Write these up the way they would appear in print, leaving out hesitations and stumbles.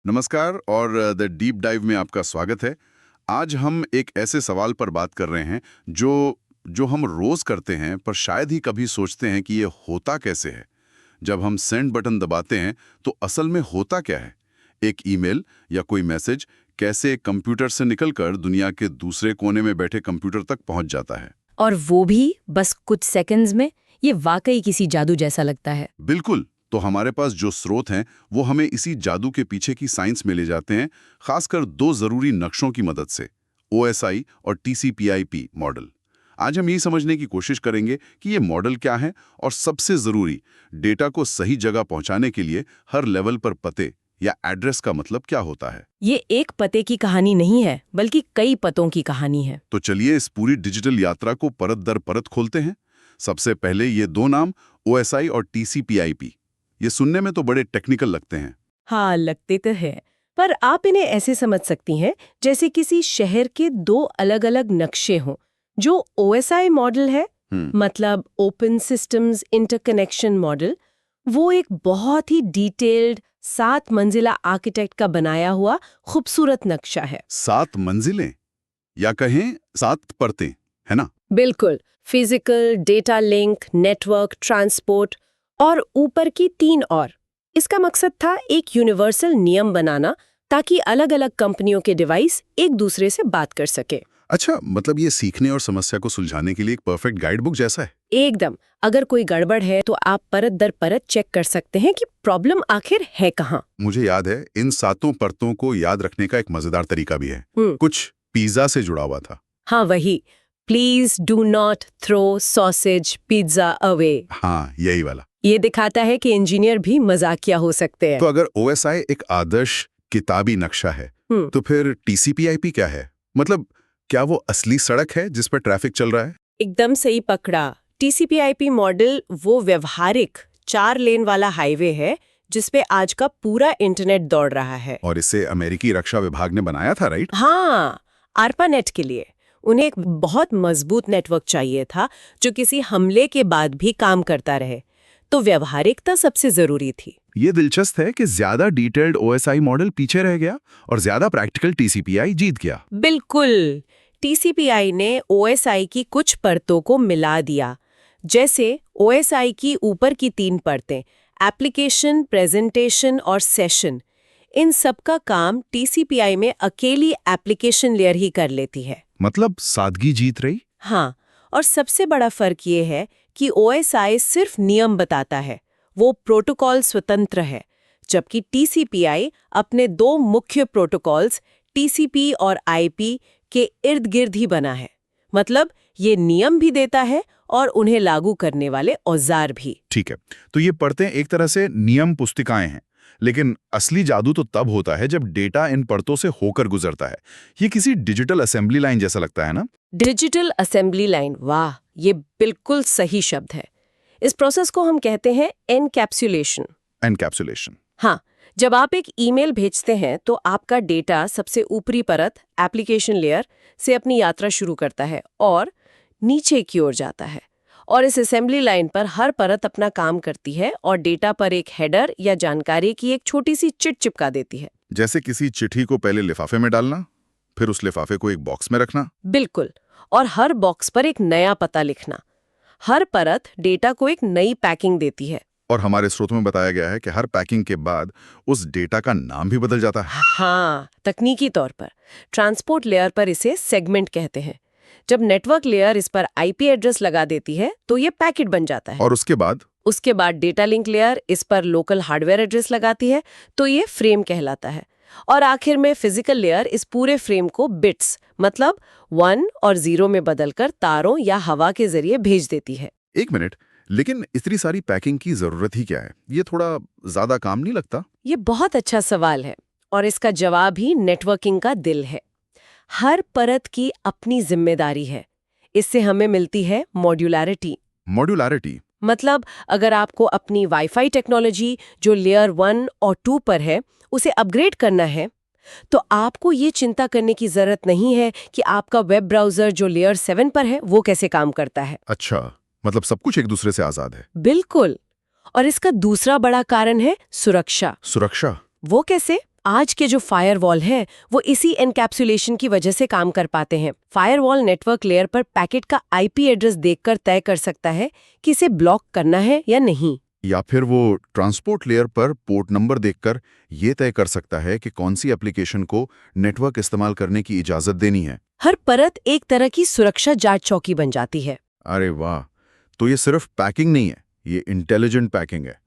नमस्कार और the deep dive में आपका स्वागत है। आज हम एक ऐसे सवाल पर बात कर रहे हैं जो जो हम रोज करते हैं पर शायद ही कभी सोचते हैं कि ये होता कैसे है। जब हम सेंड बटन दबाते हैं तो असल में होता क्या है? एक ईमेल या कोई मैसेज कैसे कंप्यूटर से निकलकर दुनिया के दूसरे कोने में बैठे कंप्यूटर तक पहुंच जाता है? और वो भी बस कुछ सेकंड्स में। ये वाकई किसी जादू जैसा लगता है। बिल्कुल। तो हमारे पास जो स्रोत हैं वो हमें इसी जादू के पीछे की साइंस में ले जाते हैं, खासकर दो जरूरी नक्शों की मदद से, OSI और TCP/IP मॉडल। आज हम यही समझने की कोशिश करेंगे कि ये मॉडल क्या है और सबसे जरूरी, डेटा को सही जगह पहुंचाने के लिए हर लेवल पर पते या एड्रेस का मतलब क्या होता है। ये एक पते की कहानी नहीं है, बल्कि कई पतों की कहानी है। तो चलिए इस पूरी डिजिटल यात्रा को परत दर परत खोलते हैं। सबसे पहले ये दो नाम, OSI और TCP/IP, ये सुनने में तो बड़े टेक्निकल लगते हैं। हाँ, लगते तो है, पर आप इन्हें ऐसे समझ सकती हैं जैसे किसी शहर के दो अलग अलग नक्शे हों। जो OSI मॉडल है, मतलब ओपन सिस्टम्स इंटरकनेक्शन मॉडल, वो एक बहुत ही डिटेल्ड 7 मंजिला आर्किटेक्ट का बनाया हुआ खूबसूरत नक्शा है। 7 मंजिलें या कहें 7 परतें, है ना? बिल्कुल। Physical, data link, network, transport और ऊपर की 3 और। इसका मकसद था एक यूनिवर्सल नियम बनाना ताकि अलग-अलग कंपनियों के डिवाइस एक दूसरे से बात कर सके। अच्छा, मतलब ये सीखने और समस्या को सुलझाने के लिए एक परफेक्ट गाइड बुक जैसा है। एकदम। अगर कोई गड़बड़ है तो आप परत दर परत चेक कर सकते हैं कि प्रॉब्लम आखिर है कहाँ। मुझे याद है इन 7 परतों को याद रखने का एक मजेदार तरीका भी है। कुछ पिज्जा से जुड़ा हुआ था। हाँ, वही, please do not throw sausage pizza away. हाँ, यही वाला। ये दिखाता है कि इंजीनियर भी मजाकिया हो सकते हैं। तो अगर OSI एक आदर्श किताबी नक्शा है, तो फिर TCP/IP क्या है? मतलब क्या वो असली सड़क है जिस पर ट्रैफिक चल रहा है? एकदम सही पकड़ा। TCP/IP मॉडल वो व्यवहारिक 4 लेन वाला हाईवे है जिसपे आज का पूरा इंटरनेट दौड़ रहा है। और इसे अमेरिकी रक्षा विभाग ने बनाया था, राइट? हाँ, ARPANET के लिए। उन्हें एक बहुत मजबूत नेटवर्क चाहिए था जो किसी हमले के बाद भी काम करता रहे, तो व्यवहारिकता सबसे जरूरी थी। ये दिलचस्प है कि ज्यादा डिटेल्ड OSI मॉडल पीछे रह गया और ज्यादा प्रैक्टिकल TCP/IP जीत गया। बिल्कुल। TCP/IP ने OSI की कुछ परतों को मिला दिया। जैसे OSI की ऊपर की 3 परतें, एप्लीकेशन, प्रेजेंटेशन और सेशन, इन सब का काम TCP/IP में अकेली एप्लीकेशन लेयर ही कर लेती है। मतलब सादगी जीत रही। हाँ, और सबसे बड़ा फर्क ये है कि OSI सिर्फ नियम बताता है, वो प्रोटोकॉल स्वतंत्र है, जबकि TCP/IP अपने 2 मुख्य प्रोटोकॉल्स TCP और IP के इर्द गिर्द ही बना है। मतलब ये नियम भी देता है और उन्हें लागू करने वाले औजार भी। ठीक है, तो ये परतें एक तरह से नियम पुस्तिकाएं हैं, लेकिन असली जादू तो तब होता है जब डेटा इन परतों से होकर गुजरता है। ये किसी डिजिटल असेंबली लाइन जैसा लगता है ना? डिजिटल असेंबली लाइन, वाह, ये बिल्कुल सही शब्द है। इस प्रोसेस को हम कहते हैं एनकैप्सुलेशन। एनकैप्सुलेशन। हाँ, जब आप एक ईमेल भेजते हैं तो आपका डेटा सबसे ऊपरी परत, एप्लीकेशन लेयर, से अपनी यात्रा शुरू करता है और नीचे की ओर जाता है। और इस असेंबली लाइन पर हर परत अपना काम करती है और डेटा पर एक हेडर या जानकारी की एक छोटी सी चिट चिपका देती है। जैसे किसी चिट्ठी को पहले लिफाफे में डालना, फिर उस लिफाफे को एक बॉक्स में रखना। बिल्कुल, और हर बॉक्स पर एक नया पता लिखना। हर परत डेटा को एक नई पैकिंग देती है। और हमारे स्रोतों में बताया गया है कि हर पैकिंग के बाद उस डेटा का नाम भी बदल जाता है। हाँ, तकनीकी तौर पर ट्रांसपोर्ट लेयर पर इसे सेगमेंट कहते हैं। जब नेटवर्क लेयर इस पर IP एड्रेस लगा देती है तो ये पैकेट बन जाता है। और उसके बाद डेटा लिंक लेयर इस पर लोकल हार्डवेयर एड्रेस लगाती है तो ये फ्रेम कहलाता है। और आखिर में फिजिकल लेयर इस पूरे फ्रेम को बिट्स, मतलब 1 और 0 में बदलकर तारों या हवा के जरिए भेज देती है। एक मिनट, लेकिन इतनी सारी पैकिंग की जरूरत ही क्या है? ये थोड़ा ज्यादा काम नहीं लगता? ये बहुत अच्छा सवाल है और इसका जवाब ही नेटवर्किंग का दिल है। हर परत की अपनी जिम्मेदारी है। इससे हमें मिलती है मॉड्यूलैरिटी। मॉड्यूलैरिटी मतलब अगर आपको अपनी वाईफाई टेक्नोलॉजी जो लेयर 1 और 2 पर है उसे अपग्रेड करना है, तो आपको ये चिंता करने की जरूरत नहीं है कि आपका वेब ब्राउजर जो लेयर 7 पर है वो कैसे काम करता है। अच्छा, मतलब सब कुछ एक दूसरे से आजाद है। बिल्कुल। और इसका दूसरा बड़ा कारण है सुरक्षा। सुरक्षा वो कैसे, आज के जो फायरवॉल है वो इसी एनकैप्सुलेशन की वजह से काम कर पाते हैं। फायरवॉल नेटवर्क लेयर पर पैकेट का आईपी एड्रेस देखकर तय कर सकता है कि इसे ब्लॉक करना है या नहीं। या फिर वो ट्रांसपोर्ट लेयर पर पोर्ट नंबर देखकर ये तय कर सकता है कि कौन सी एप्लीकेशन को नेटवर्क इस्तेमाल करने की इजाजत देनी है। हर परत एक तरह की सुरक्षा जांच चौकी बन जाती है। अरे वाह, तो ये सिर्फ पैकिंग नहीं है, ये इंटेलिजेंट पैकिंग है।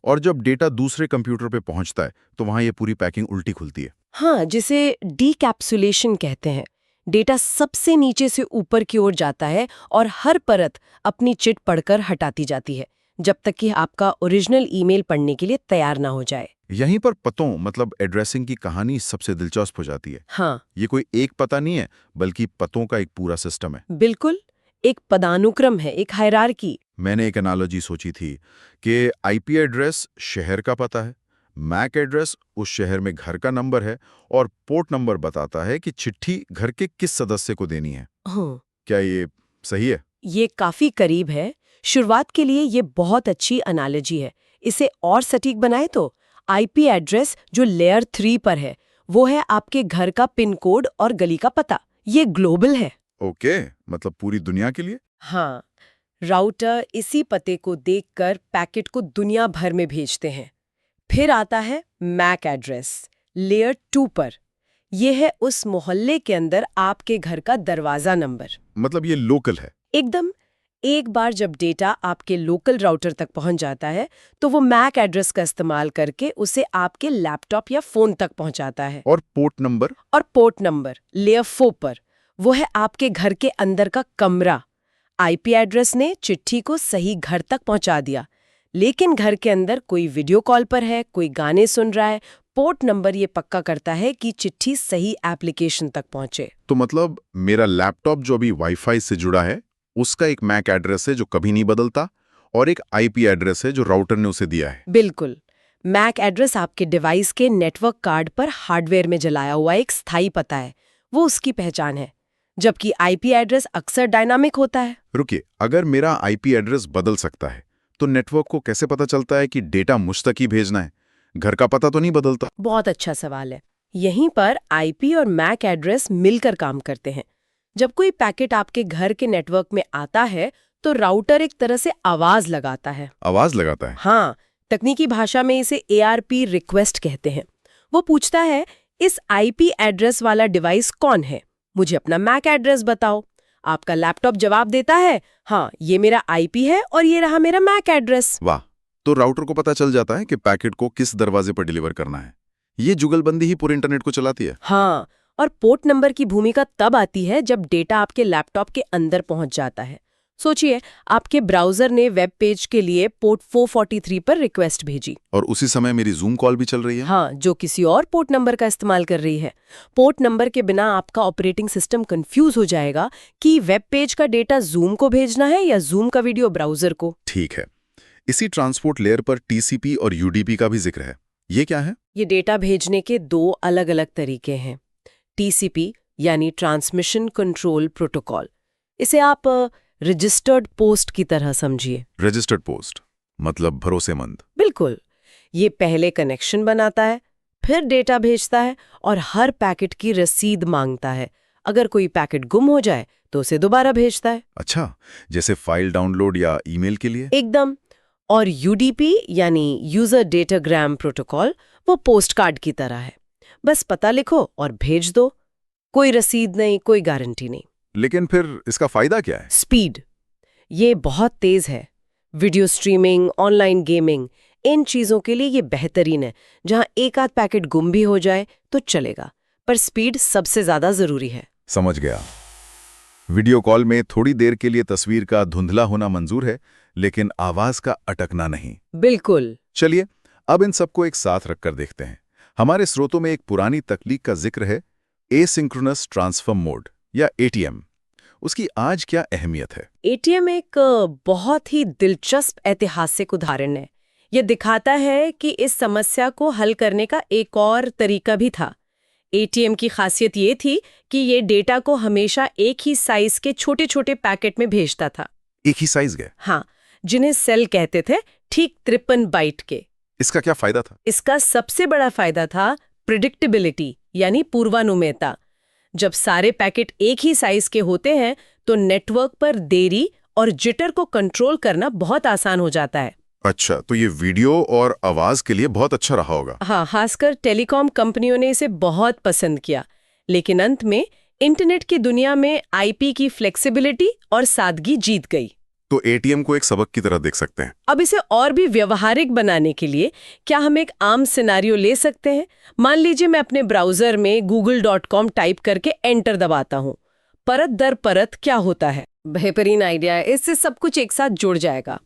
और जब डेटा दूसरे कंप्यूटर पे पहुंचता है तो वहां ये पूरी पैकिंग उल्टी खुलती है। हाँ, जिसे डीकैप्सुलेशन कहते हैं। डेटा सबसे नीचे से ऊपर की ओर जाता है और हर परत अपनी चिट पढ़कर हटाती जाती है जब तक कि आपका ओरिजिनल ईमेल पढ़ने के लिए तैयार ना हो जाए। यहीं पर पतों मतलब एड्रेसिंग की कहानी सबसे दिलचस्प हो जाती है। हाँ, ये कोई एक पता नहीं है, बल्कि पतों का एक पूरा सिस्टम है। बिल्कुल, एक पदानुक्रम है, एक हायरार्की। मैंने एक एनालॉजी सोची थी कि आईपी एड्रेस शहर का पता है, मैक एड्रेस उस शहर में घर का नंबर है और पोर्ट नंबर बताता है कि चिट्ठी घर के किस सदस्य को देनी है। हाँ, क्या ये सही है? ये काफी करीब है। शुरुआत के लिए ये बहुत अच्छी एनालॉजी है। इसे और सटीक बनाए तो आईपी एड्रेस जो लेयर 3 पर है वो है आपके घर का पिन कोड और गली का पता। ये ग्लोबल है। ओके, मतलब पूरी दुनिया के लिए? हाँ, राउटर इसी पते को देखकर पैकेट को दुनिया भर में भेजते हैं। फिर आता है मैक एड्रेस लेयर 2 पर। यह है उस मोहल्ले के अंदर आपके घर का दरवाजा नंबर। मतलब ये लोकल है? एकदम। एक बार जब डेटा आपके लोकल राउटर तक पहुंच जाता है तो वो मैक एड्रेस का इस्तेमाल करके उसे आपके लैपटॉप या फोन तक पहुंचाता है। और पोर्ट नंबर? और पोर्ट नंबर लेयर 4 पर वो है आपके घर के अंदर का कमरा। आईपी एड्रेस ने चिट्ठी को सही घर तक पहुंचा दिया, लेकिन घर के अंदर कोई वीडियो कॉल पर है, कोई गाने सुन रहा है। पोर्ट नंबर ये पक्का करता है कि चिट्ठी सही एप्लीकेशन तक पहुंचे। तो मतलब मेरा लैपटॉप जो अभी वाईफाई से जुड़ा है उसका एक मैक एड्रेस है जो कभी नहीं बदलता, और एक आईपी एड्रेस है जो राउटर ने उसे दिया है। बिल्कुल। मैक एड्रेस आपके डिवाइस के नेटवर्क कार्ड पर हार्डवेयर में जलाया हुआ एक स्थायी पता है, वो उसकी पहचान है, जबकि आईपी एड्रेस अक्सर डायनामिक होता है। रुकिए, अगर मेरा आईपी एड्रेस बदल सकता है तो नेटवर्क को कैसे पता चलता है कि डेटा मुझ तक ही भेजना है? घर का पता तो नहीं बदलता? बहुत अच्छा सवाल है। यहीं पर आईपी और मैक एड्रेस मिलकर काम करते हैं। जब कोई पैकेट आपके घर के नेटवर्क में आता है तो राउटर एक तरह से आवाज लगाता है। आवाज लगाता है? हाँ, तकनीकी भाषा में इसे ARP रिक्वेस्ट कहते हैं। वो पूछता है, इस आईपी एड्रेस वाला डिवाइस कौन है, मुझे अपना मैक एड्रेस बताओ। आपका लैपटॉप जवाब देता है, हाँ, ये मेरा आईपी है और ये रहा मेरा मैक एड्रेस। वाह, तो राउटर को पता चल जाता है कि पैकेट को किस दरवाजे पर डिलीवर करना है। ये जुगलबंदी ही पूरे इंटरनेट को चलाती है। हाँ, और पोर्ट नंबर की भूमिका तब आती है जब डेटा आपके लैपटॉप के अंदर पहुंच जाता है। सोचिए, आपके ब्राउजर ने वेब पेज के लिए पोर्ट 443 पर रिक्वेस्ट भेजी और उसी समय मेरी जूम कॉल भी चल रही है। हाँ, जो किसी और पोर्ट नंबर का इस्तेमाल कर रही है। पोर्ट नंबर के बिना आपका ऑपरेटिंग सिस्टम कंफ्यूज हो जाएगा कि वेब पेज का डेटा जूम को भेजना है या जूम का वीडियो ब्राउजर को। ठीक है, इसी ट्रांसपोर्ट लेयर पर टीसीपी और यूडीपी का भी जिक्र है। ये क्या है? ये डेटा भेजने के दो अलग अलग तरीके हैं। टीसीपी यानी ट्रांसमिशन कंट्रोल प्रोटोकॉल, इसे आप रजिस्टर्ड पोस्ट की तरह समझिए। रजिस्टर्ड पोस्ट मतलब भरोसेमंद? बिल्कुल। ये पहले कनेक्शन बनाता है, फिर डेटा भेजता है और हर पैकेट की रसीद मांगता है। अगर कोई पैकेट गुम हो जाए तो उसे दोबारा भेजता है। अच्छा, जैसे फाइल डाउनलोड या ईमेल के लिए? एकदम। और यूडीपी यानी यूजर डेटाग्राम प्रोटोकॉल, वो पोस्टकार्ड की तरह है। बस पता लिखो और भेज दो, कोई रसीद नहीं, कोई गारंटी नहीं। लेकिन फिर इसका फायदा क्या है? स्पीड, ये बहुत तेज है। वीडियो स्ट्रीमिंग, ऑनलाइन गेमिंग, इन चीजों के लिए ये बेहतरीन है। जहां एक आध पैकेट गुम भी हो जाए तो चलेगा, पर स्पीड सबसे ज्यादा जरूरी है। समझ गया। वीडियो कॉल में थोड़ी देर के लिए तस्वीर का धुंधला होना मंजूर है, लेकिन आवाज का अटकना नहीं। बिल्कुल। चलिए अब इन सबको एक साथ रखकर देखते हैं। हमारे स्रोतों में एक पुरानी तकनीक का जिक्र है, एसिंक्रोनस ट्रांसफर मोड या ATM। उसकी आज क्या अहमियत है? ATM एक बहुत ही दिलचस्प ऐतिहासिक उदाहरण है। यह दिखाता है कि इस समस्या को हल करने का एक और तरीका भी था। ATM की खासियत ये थी कि ये डेटा को हमेशा एक ही साइज के छोटे छोटे पैकेट में भेजता था। एक ही साइज गए? हाँ, जिन्हें सेल कहते थे, ठीक 53 बाइट के। इसका क्या फायदा था? इसका सबसे बड़ा फायदा था प्रिडिक्टेबिलिटी यानी पूर्वानुमेयता। जब सारे पैकेट एक ही साइज के होते हैं तो नेटवर्क पर देरी और जिटर को कंट्रोल करना बहुत आसान हो जाता है। अच्छा, तो ये वीडियो और आवाज के लिए बहुत अच्छा रहा होगा। हाँ, खासकर टेलीकॉम कंपनियों ने इसे बहुत पसंद किया। लेकिन अंत में इंटरनेट की दुनिया में आईपी की फ्लेक्सिबिलिटी और सादगी जीत गई। तो एटीएम को एक सबक की तरह देख सकते हैं। अब इसे और भी व्यवहारिक बनाने के लिए क्या हम एक आम सिनेरियो ले सकते हैं? मान लीजिए मैं अपने ब्राउजर में google.com टाइप करके एंटर दबाता हूँ। परत दर परत क्या होता है? बेहतरीन आइडिया है, इससे सब कुछ एक साथ जुड़ जाएगा।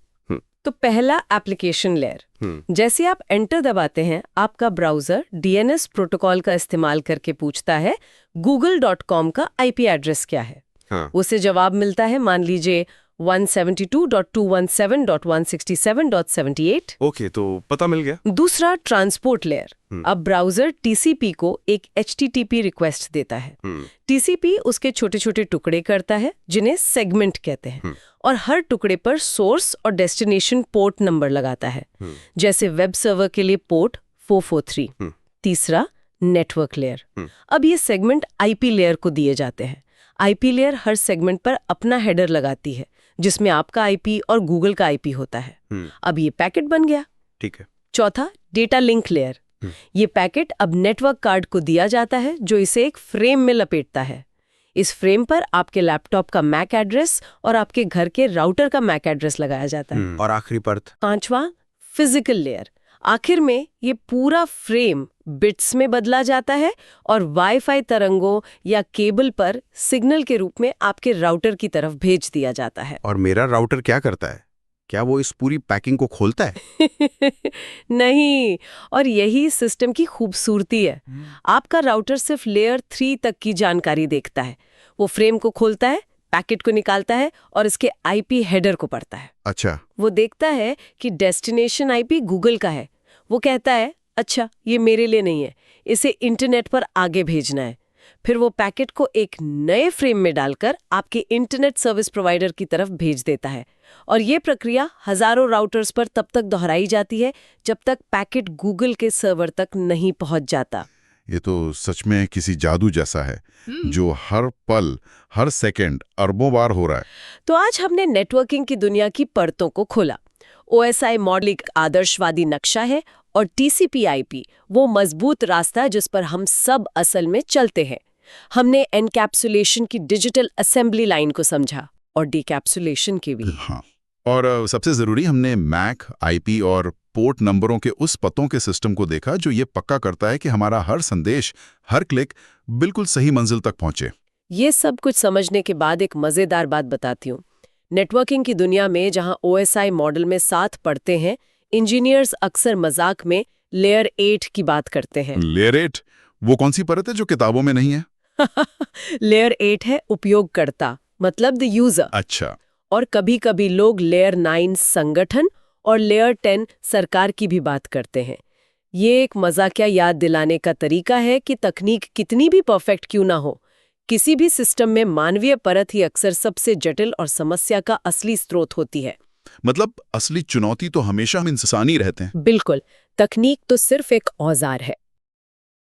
तो पहला एप्लीकेशन लेयर। जैसे आप एंटर दबाते हैं, आपका ब्राउजर डीएनएस प्रोटोकॉल का इस्तेमाल करके पूछता है google.com का आईपी एड्रेस क्या है। उसे जवाब मिलता है, मान लीजिए 172.217.167.78। ओके, तो पता मिल गया। दूसरा ट्रांसपोर्ट लेयर। अब ब्राउजर टीसीपी को एक एचटीटीपी रिक्वेस्ट देता है। टीसीपी उसके छोटे छोटे टुकड़े करता है जिन्हें सेगमेंट कहते हैं, और हर टुकड़े पर सोर्स और डेस्टिनेशन पोर्ट नंबर लगाता है। जैसे वेब सर्वर के लिए पोर्ट 443। तीसरा नेटवर्क लेयर। अब ये सेगमेंट आईपी लेयर को दिए जाते हैं। आईपी लेयर हर सेगमेंट पर अपना हेडर लगाती है जिसमें आपका आईपी और गूगल का आईपी होता है। अब ये पैकेट बन गया। ठीक है। चौथा डेटा लिंक लेयर। ये पैकेट अब नेटवर्क कार्ड को दिया जाता है जो इसे एक फ्रेम में लपेटता है। इस फ्रेम पर आपके लैपटॉप का मैक एड्रेस और आपके घर के राउटर का मैक एड्रेस लगाया जाता है। और आखिरी परत, पांचवा फिजिकल लेयर। आखिर में ये पूरा फ्रेम बिट्स में बदला जाता है और वाईफाई तरंगों या केबल पर सिग्नल के रूप में आपके राउटर की तरफ भेज दिया जाता है। और मेरा राउटर क्या करता है? क्या वो इस पूरी पैकिंग को खोलता है? नहीं, और यही सिस्टम की खूबसूरती है। आपका राउटर सिर्फ लेयर 3 तक की जानकारी देखता है। वो फ्रेम को खोलता है, पैकेट को निकालता है और इसके आईपी हेडर को पढ़ता है। अच्छा, वो देखता है कि डेस्टिनेशन आईपी गूगल का है। वो कहता है, अच्छा ये मेरे लिए नहीं है, इसे इंटरनेट पर आगे भेजना है। फिर वो पैकेट को एक नए फ्रेम में डालकर आपके इंटरनेट सर्विस प्रोवाइडर की तरफ भेज देता है। और ये प्रक्रिया हजारों राउटर्स पर तब तक दोहराई जाती है जब तक पैकेट गूगल के सर्वर तक नहीं पहुंच जाता। ये तो सच में किसी जादू जैसा है जो हर पल, हर सेकंड, अरबों बार हो रहा है। तो आज हमने नेटवर्किंग की दुनिया की परतों को खोला। OSI मॉडल एक आदर्शवादी नक्शा है और TCP/IP वो मजबूत रास्ता है जिस पर हम सब असल में चलते हैं। हमने एनकैप्सुलेशन की डिजिटल असेंबली लाइन को समझा और डिकैप्सुलेशन की भी। हाँ, और सबसे जरूरी हमने मैक, आईपी और पोर्ट नंबरों के उस पतों के सिस्टम को देखा जो ये पक्का करता है कि हमारा हर संदेश, हर क्लिक बिल्कुल सही मंजिल तक पहुंचे। ये सब कुछ समझने के बाद एक मजेदार बात बताती हूँ। नेटवर्किंग की दुनिया में जहां OSI मॉडल में साथ पढ़ते हैं, इंजीनियर्स अक्सर मजाक में लेयर 8 की बात करते हैं। लेयर 8 वो कौन सी परत है जो किताबों में नहीं है? लेयर 8 है उपयोगकर्ता, मतलब द यूजर। अच्छा। और कभी-कभी लोग लेयर 9 संगठन और लेयर 10 सरकार की भी बात करते हैं। ये एक मजाकिया याद दिलाने का तरीका है कि तकनीक कितनी भी परफेक्ट क्यों ना हो, किसी भी सिस्टम में मानवीय परत ही अक्सर सबसे जटिल और समस्या का असली स्रोत होती है। मतलब असली चुनौती तो हमेशा हम इंसानी रहते हैं। बिल्कुल, तकनीक तो सिर्फ एक औजार है।